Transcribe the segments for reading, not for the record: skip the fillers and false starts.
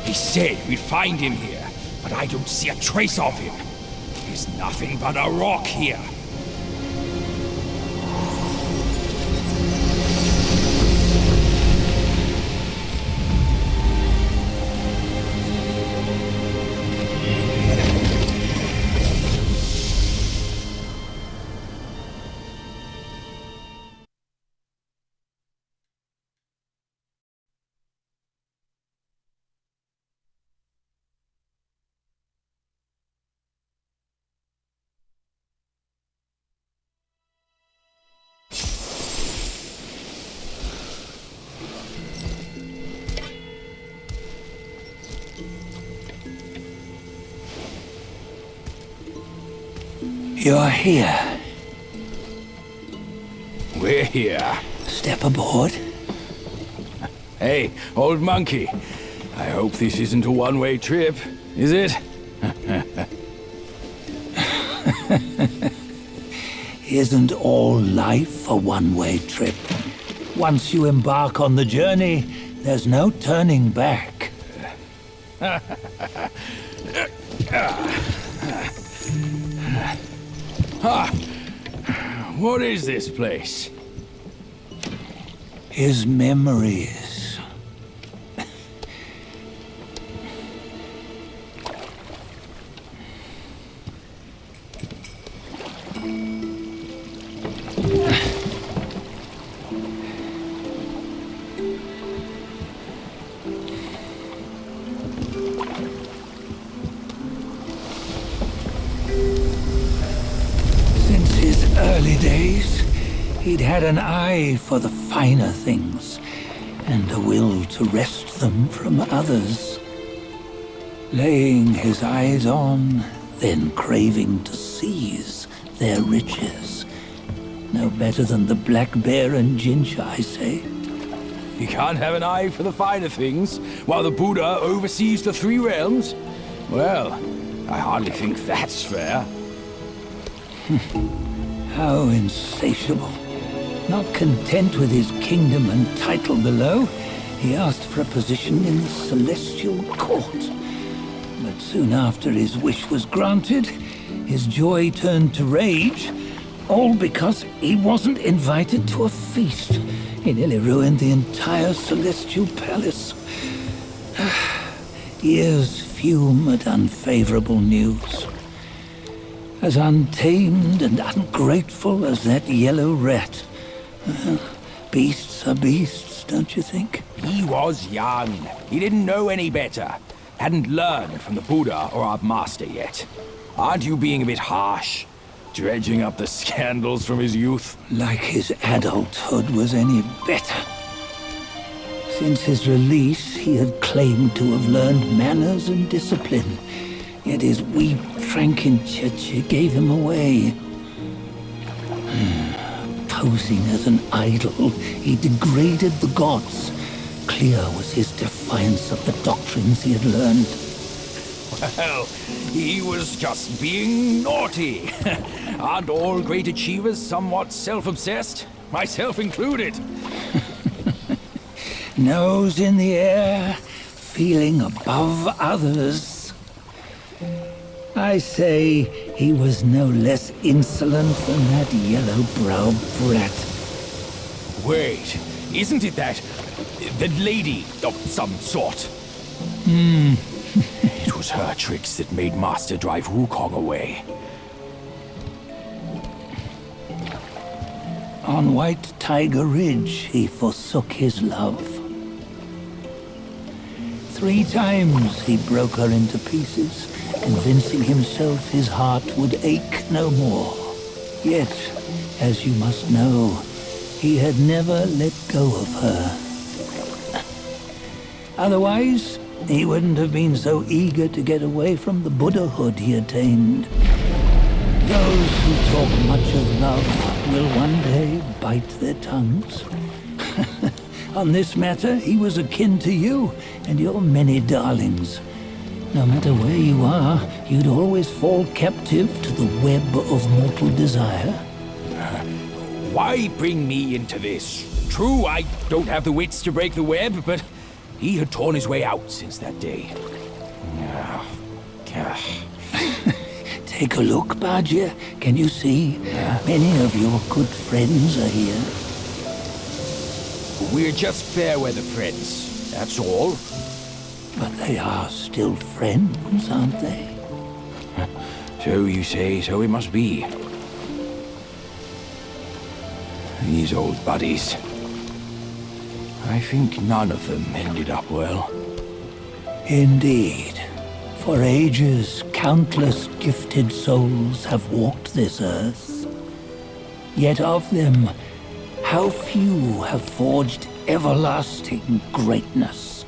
He said we'd find him here, but I don't see a trace of him. There's nothing but a rock here. You're here. We're here. Step aboard. Hey, old monkey. I hope this isn't a one-way trip, is it? Isn't all life a one-way trip? Once you embark on the journey, there's no turning back. What is this place? His memories. Since his early days, he'd had an eye for the finer things, and a will to wrest them from others. Laying his eyes on, then craving to seize their riches. No better than the black bear and ginger, I say. You can't have an eye for the finer things, while the Buddha oversees the three realms? Well, I hardly think that's fair. How insatiable. Not content with his kingdom and title below, he asked for a position in the celestial court. But soon after his wish was granted, his joy turned to rage, all because he wasn't invited to a feast. He nearly ruined the entire celestial palace. Ears fume at unfavorable news. As untamed and ungrateful as that yellow rat. Beasts are beasts, don't you think? He was young. He didn't know any better. Hadn't learned from the Buddha or our master yet. Aren't you being a bit harsh? Dredging up the scandals from his youth? Like his adulthood was any better. Since his release, he had claimed to have learned manners and discipline. Yet his weak Frankenchurch gave him away. Posing as an idol, he degraded the gods. Clear was his defiance of the doctrines he had learned. Well, he was just being naughty. Aren't all great achievers somewhat self-obsessed? Myself included. Nose in the air, feeling above others. I say he was no less insolent than that yellow-browed brat. Wait, isn't it that lady of some sort? It was her tricks that made Master drive Wukong away. On White Tiger Ridge, he forsook his love. 3 times he broke her into pieces, convincing himself his heart would ache no more. Yet, as you must know, he had never let go of her. Otherwise, he wouldn't have been so eager to get away from the Buddhahood he attained. Those who talk much of love will one day bite their tongues. On this matter, he was akin to you and your many darlings. No matter where you are, you'd always fall captive to the web of mortal desire. Why bring me into this? True, I don't have the wits to break the web, but He had torn his way out since that day. Ah, Take a look, Badger. Can you see? Many of your good friends are here. We're just fair weather friends, that's all. But they are still friends, aren't they? So you say, so it must be. These old buddies. I think none of them ended up well. Indeed. For ages, countless gifted souls have walked this earth. Yet of them, how few have forged everlasting greatness?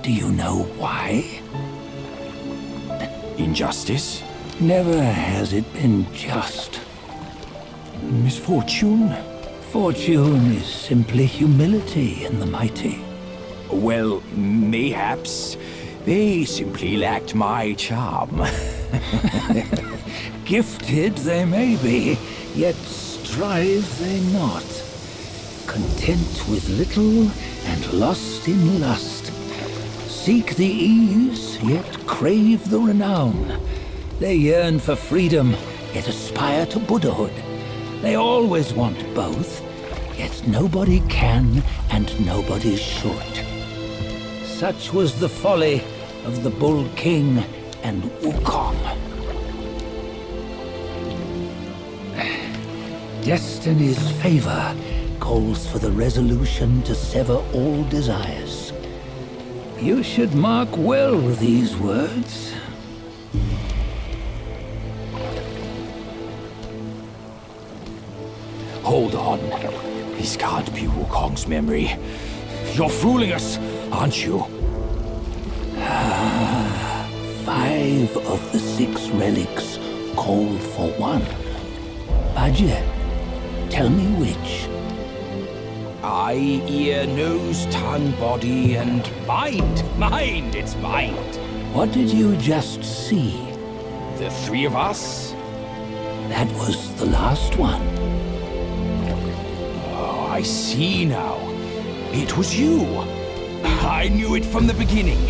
Do you know why? Injustice? Never has it been just. Misfortune? Fortune is simply humility in the mighty. Well, mayhaps. They simply lacked my charm. Gifted they may be, yet strive they not. Content with little and lost in lust. Seek the ease, yet crave the renown. They yearn for freedom, yet aspire to Buddhahood. They always want both, yet nobody can and nobody should. Such was the folly of the Bull King and Wukong. Destiny's favor calls for the resolution to sever all desires. You should mark well these words. Hold on. This can't be Wukong's memory. You're fooling us, aren't you? 5 of the 6 relics call for one. Badger, tell me which. Eye, ear, nose, tongue, body, and mind. Mind, it's mind. What did you just see? The 3 of us? That was the last one. Oh, I see now. It was you. I knew it from the beginning.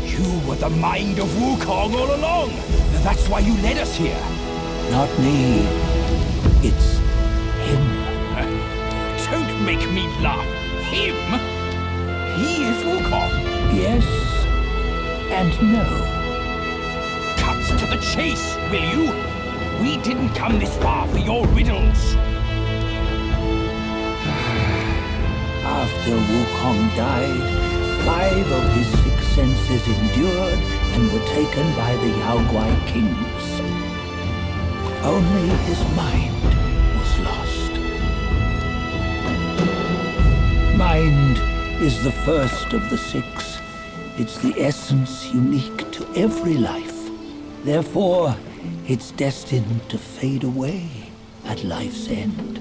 You were the mind of Wukong all along. That's why you led us here. Not me. It's him. Don't make me laugh. Him? He is Wukong. Yes and no. Cut to the chase, will you? We didn't come this far for your riddles. After Wukong died, 5 of his 6 senses endured and were taken by the Yaoguai kings. Only his mind was lost. Mind is the first of the 6. It's the essence unique to every life. Therefore, it's destined to fade away at life's end.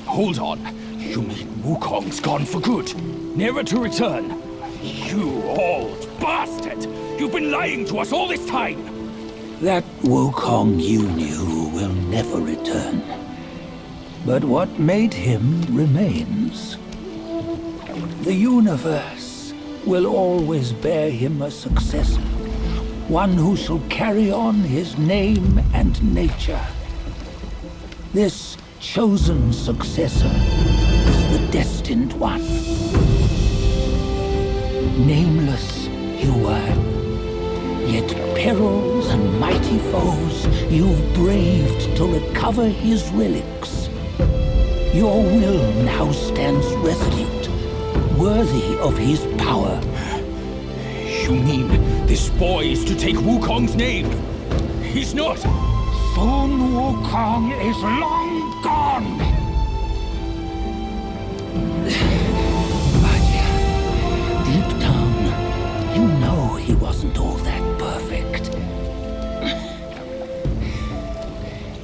Hold on. You mean Wukong's gone for good? Never to return? You old bastard! You've been lying to us all this time! That Wukong you knew will never return. But what made him remains. The universe will always bear him a successor. One who shall carry on his name and nature. This chosen successor is the destined one. Nameless you were, yet perils and mighty foes you've braved to recover his relics. Your will now stands resolute, worthy of his power. You mean this boy is to take Wukong's name? He's not! Sun Wukong is long gone! But deep down, you know he wasn't all that perfect.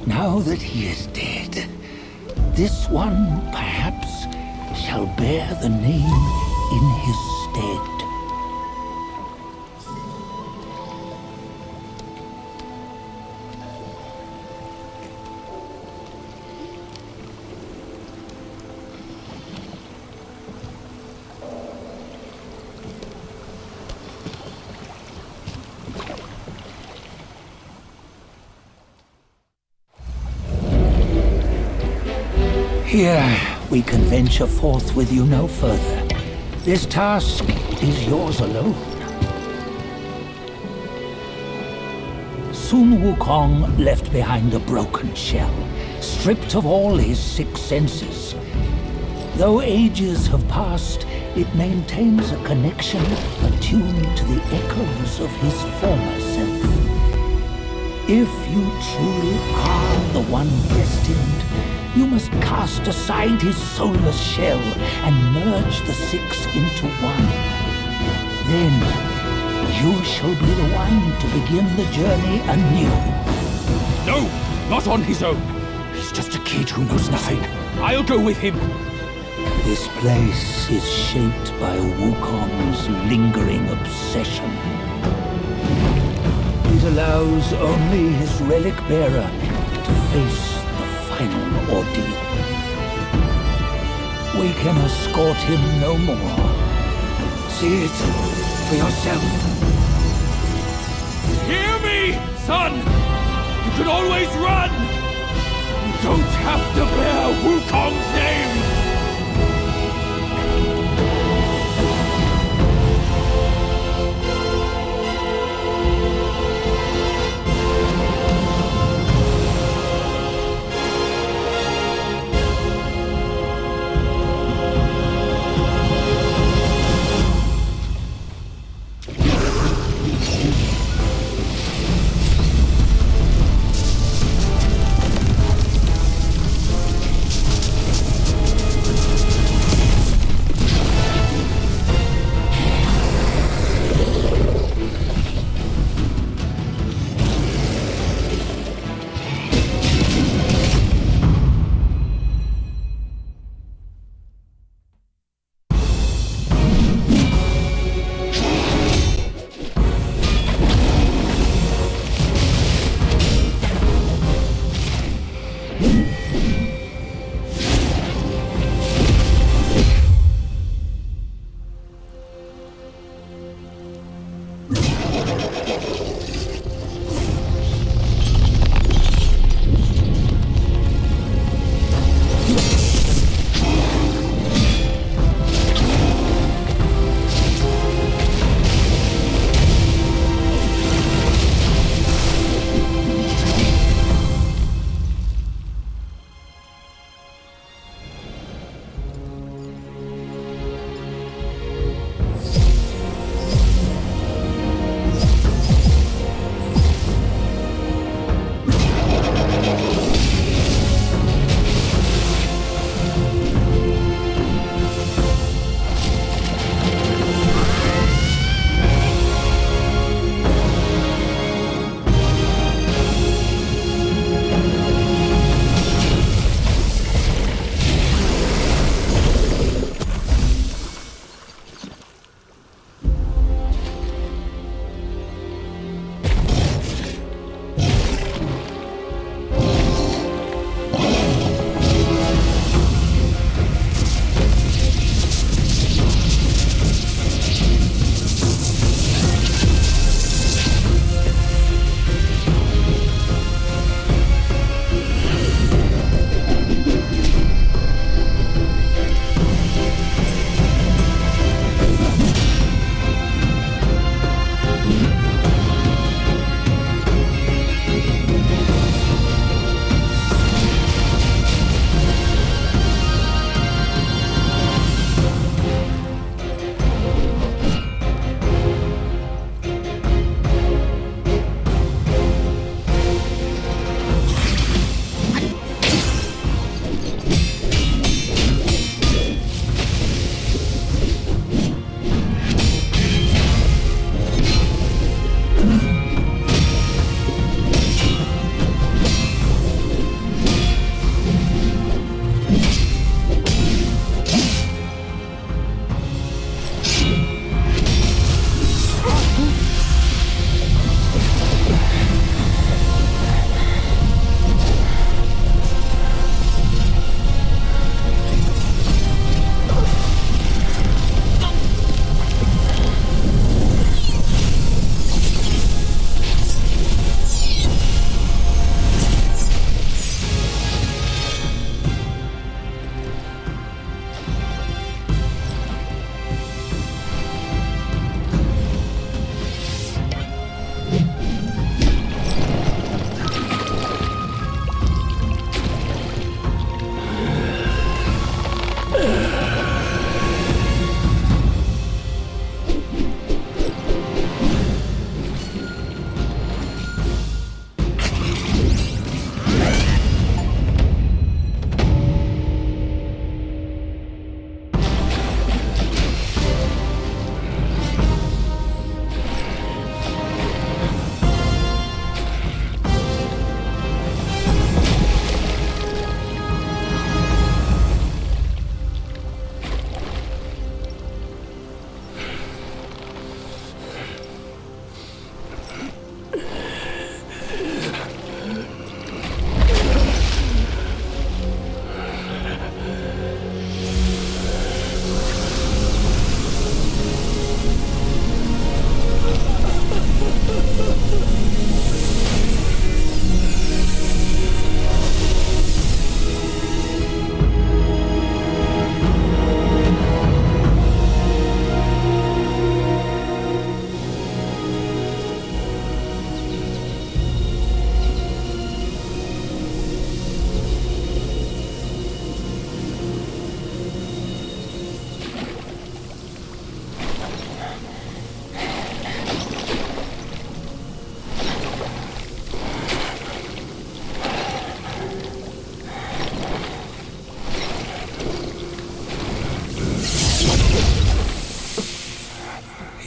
Now that he is dead, this one, perhaps, shall bear the name in his stead. Here, we can venture forth with you no further. This task is yours alone. Sun Wukong left behind a broken shell, stripped of all his 6 senses. Though ages have passed, it maintains a connection attuned to the echoes of his former self. If you truly are the one destined, you must cast aside his soulless shell and merge the 6 into one. Then, you shall be the one to begin the journey anew. No, not on his own. He's just a kid who knows nothing. I'll go with him. This place is shaped by Wukong's lingering obsession. It allows only his relic bearer to face the final ordeal. We can escort him no more. See it for yourself. Hear me, son! You can always run! You don't have to bear Wukong's name!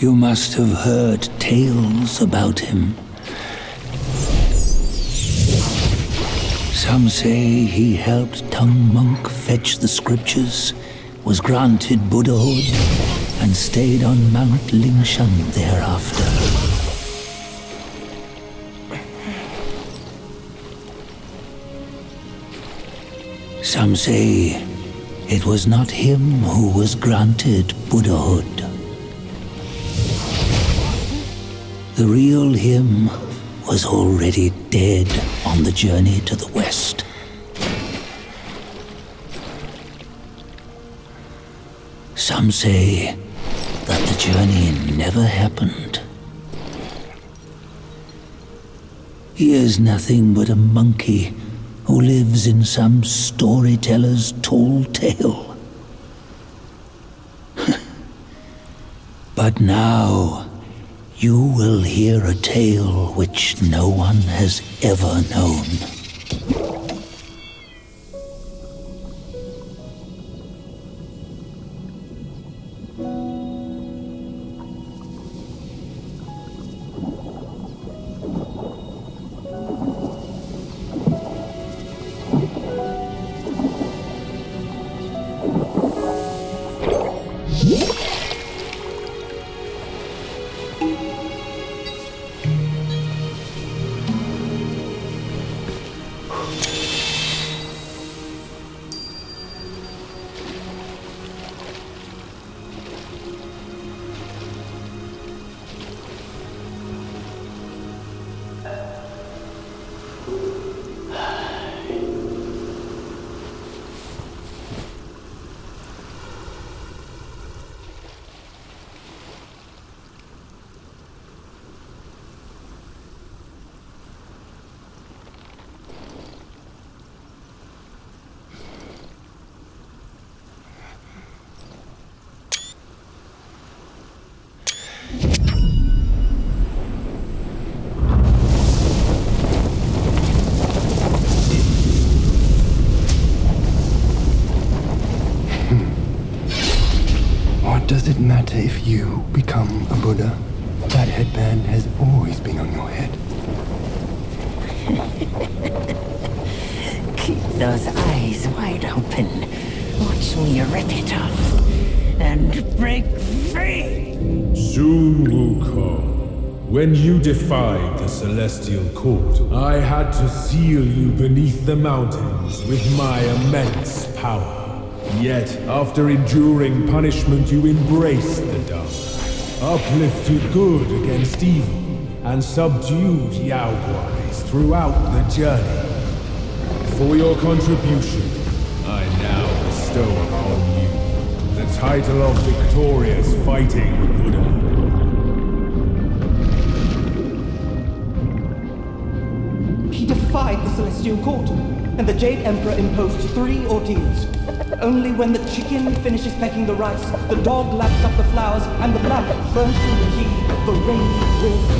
You must have heard tales about him. Some say he helped Tung Monk fetch the scriptures, was granted Buddhahood, and stayed on Mount Lingshan thereafter. Some say it was not him who was granted Buddhahood. The real him was already dead on the journey to the west. Some say that the journey never happened. He is nothing but a monkey who lives in some storyteller's tall tale. But now, you will hear a tale which no one has ever known. Does it matter if you become a Buddha? That headband has always been on your head. Keep those eyes wide open. Watch me rip it off and break free. Sun Wukong, when you defied the Celestial Court, I had to seal you beneath the mountains with my immense power. Yet, after enduring punishment, you embraced the dark, uplifted good against evil, and subdued Yaoguais throughout the journey. For your contribution, I now bestow upon you the title of Victorious Fighting Buddha. He defied the Celestial Court, and the Jade Emperor imposed 3 ordeals. Only when the chicken finishes pecking the rice, the dog laps up the flowers, and the lamp burns through the key, the rain will